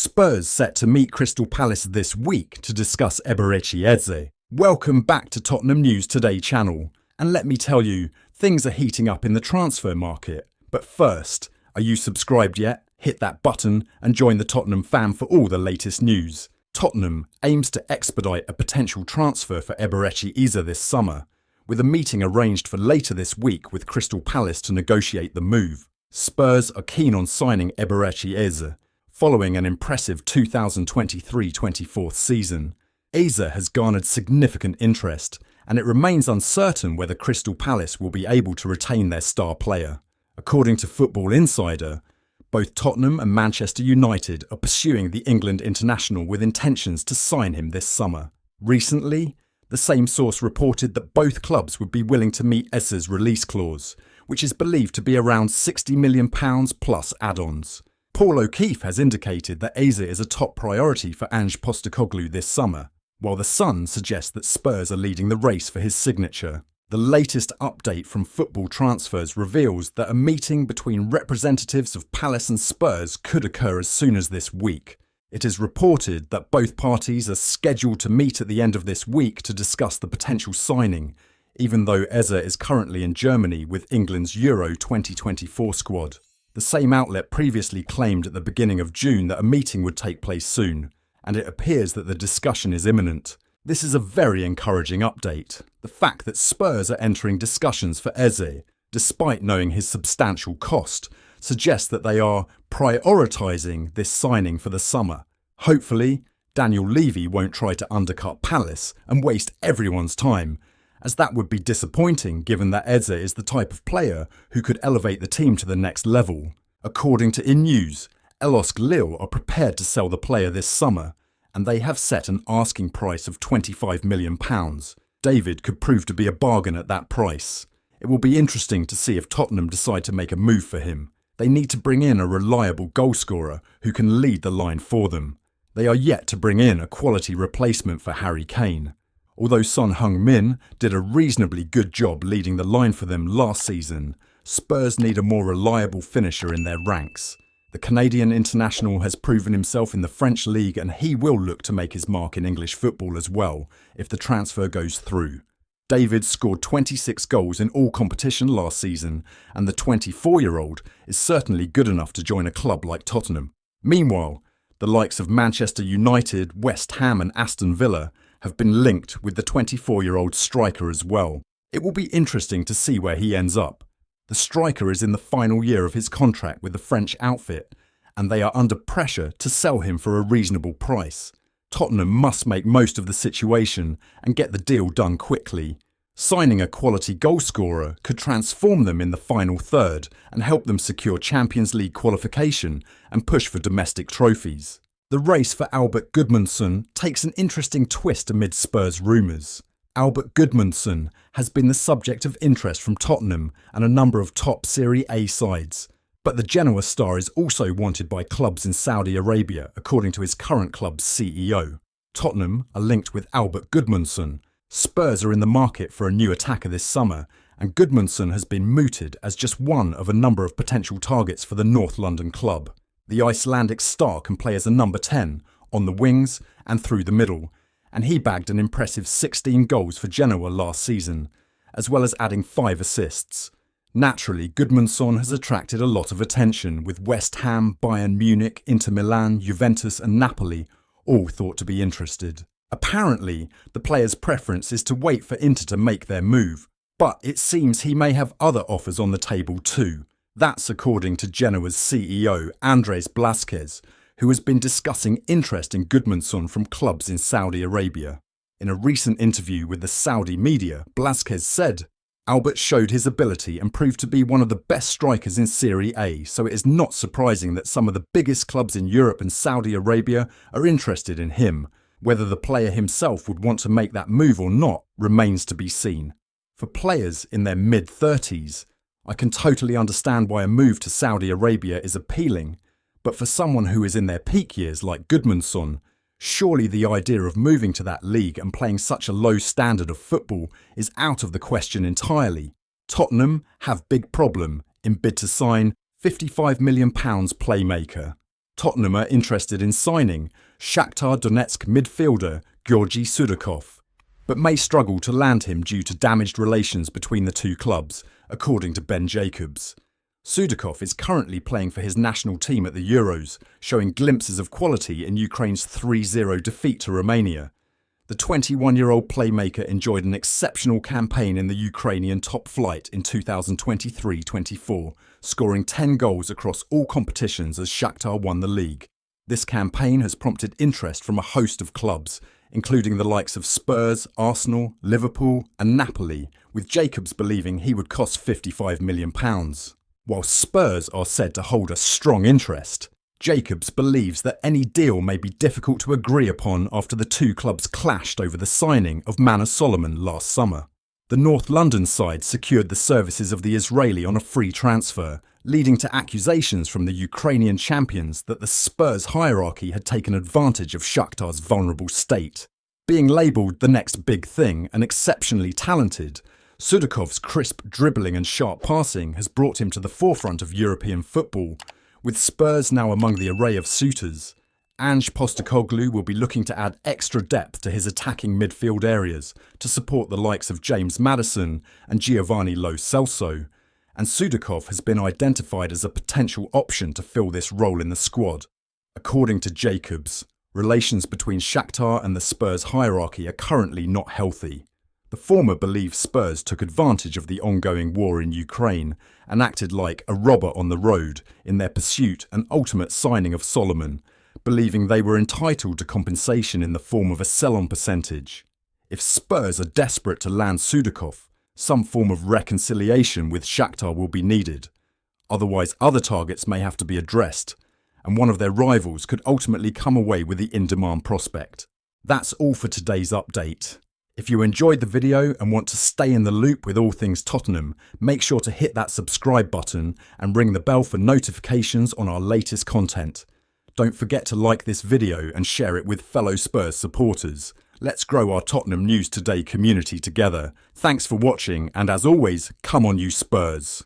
Spurs set to meet Crystal Palace this week to discuss Eberechi Eze. Welcome back to Tottenham News Today channel. And let me tell you, things are heating up in the transfer market. But first, are you subscribed yet? Hit that button and join the Tottenham fam for all the latest news. Tottenham aims to expedite a potential transfer for Eberechi Eze this summer, with a meeting arranged for later this week with Crystal Palace to negotiate the move. Spurs are keen on signing Eberechi Eze, following an impressive 2023-24 season. Eze has garnered significant interest, and it remains uncertain whether Crystal Palace will be able to retain their star player. According to Football Insider, both Tottenham and Manchester United are pursuing the England international with intentions to sign him this summer. Recently, the same source reported that both clubs would be willing to meet Eze's release clause, which is believed to be around £60 million plus add-ons. Paul O'Keefe has indicated that Eze is a top priority for Ange Postecoglou this summer, while The Sun suggests that Spurs are leading the race for his signature. The latest update from Football Transfers reveals that a meeting between representatives of Palace and Spurs could occur as soon as this week. It is reported that both parties are scheduled to meet at the end of this week to discuss the potential signing, even though Eze is currently in Germany with England's Euro 2024 squad. The same outlet previously claimed at the beginning of June that a meeting would take place soon, and it appears that the discussion is imminent. This is a very encouraging update. The fact that Spurs are entering discussions for Eze, despite knowing his substantial cost, suggests that they are prioritising this signing for the summer. Hopefully, Daniel Levy won't try to undercut Palace and waste everyone's time, as that would be disappointing given that Eze is the type of player who could elevate the team to the next level. According to In News, LOSC Lille are prepared to sell the player this summer, and they have set an asking price of £25 million. David could prove to be a bargain at that price. It will be interesting to see if Tottenham decide to make a move for him. They need to bring in a reliable goalscorer who can lead the line for them. They are yet to bring in a quality replacement for Harry Kane. Although Son Heung-min did a reasonably good job leading the line for them last season, Spurs need a more reliable finisher in their ranks. The Canadian international has proven himself in the French league, and he will look to make his mark in English football as well if the transfer goes through. David scored 26 goals in all competition last season, and the 24-year-old is certainly good enough to join a club like Tottenham. Meanwhile, the likes of Manchester United, West Ham and Aston Villa have been linked with the 24-year-old striker as well. It will be interesting to see where he ends up. The striker is in the final year of his contract with the French outfit, and they are under pressure to sell him for a reasonable price. Tottenham must make most of the situation and get the deal done quickly. Signing a quality goalscorer could transform them in the final third and help them secure Champions League qualification and push for domestic trophies. The race for Albert Gudmundsson takes an interesting twist amid Spurs rumours. Albert Gudmundsson has been the subject of interest from Tottenham and a number of top Serie A sides, but the Genoa star is also wanted by clubs in Saudi Arabia, according to his current club's CEO. Tottenham are linked with Albert Gudmundsson. Spurs are in the market for a new attacker this summer, and Gudmundsson has been mooted as just one of a number of potential targets for the North London club. The Icelandic star can play as a number 10, on the wings and through the middle, and he bagged an impressive 16 goals for Genoa last season, as well as adding 5 assists. Naturally, Gudmundsson has attracted a lot of attention, with West Ham, Bayern Munich, Inter Milan, Juventus and Napoli all thought to be interested. Apparently, the player's preference is to wait for Inter to make their move, but it seems he may have other offers on the table too. That's according to Genoa's CEO Andres Blasquez, who has been discussing interest in Gudmundsson from clubs in Saudi Arabia. In a recent interview with the Saudi media, Blasquez said, "Albert showed his ability and proved to be one of the best strikers in Serie A, so it is not surprising that some of the biggest clubs in Europe and Saudi Arabia are interested in him. Whether the player himself would want to make that move or not remains to be seen." For players in their mid-30s, I can totally understand why a move to Saudi Arabia is appealing, but for someone who is in their peak years like Gudmundsson, surely the idea of moving to that league and playing such a low standard of football is out of the question entirely. Tottenham have big problem in bid to sign £55 million playmaker. Tottenham are interested in signing Shakhtar Donetsk midfielder Georgi Sudakov, but may struggle to land him due to damaged relations between the two clubs, according to Ben Jacobs. Sudakov is currently playing for his national team at the Euros, showing glimpses of quality in Ukraine's 3-0 defeat to Romania. The 21-year-old playmaker enjoyed an exceptional campaign in the Ukrainian top flight in 2023-24, scoring 10 goals across all competitions as Shakhtar won the league. This campaign has prompted interest from a host of clubs, including the likes of Spurs, Arsenal, Liverpool and Napoli, with Jacobs believing he would cost £55 million. While Spurs are said to hold a strong interest, Jacobs believes that any deal may be difficult to agree upon after the two clubs clashed over the signing of Manor Solomon last summer. The North London side secured the services of the Israeli on a free transfer, leading to accusations from the Ukrainian champions that the Spurs hierarchy had taken advantage of Shakhtar's vulnerable state. Being labelled the next big thing and exceptionally talented, Sudakov's crisp dribbling and sharp passing has brought him to the forefront of European football. With Spurs now among the array of suitors, Ange Postecoglou will be looking to add extra depth to his attacking midfield areas to support the likes of James Maddison and Giovanni Lo Celso, and Sudakov has been identified as a potential option to fill this role in the squad. According to Jacobs, relations between Shakhtar and the Spurs hierarchy are currently not healthy. The former believes Spurs took advantage of the ongoing war in Ukraine and acted like a robber on the road in their pursuit and ultimate signing of Solomon, believing they were entitled to compensation in the form of a sell-on percentage. If Spurs are desperate to land Sudakov, some form of reconciliation with Shakhtar will be needed. Otherwise, other targets may have to be addressed, and one of their rivals could ultimately come away with the in-demand prospect. That's all for today's update. If you enjoyed the video and want to stay in the loop with all things Tottenham, make sure to hit that subscribe button and ring the bell for notifications on our latest content. Don't forget to like this video and share it with fellow Spurs supporters. Let's grow our Tottenham News Today community together. Thanks for watching, and as always, come on you Spurs!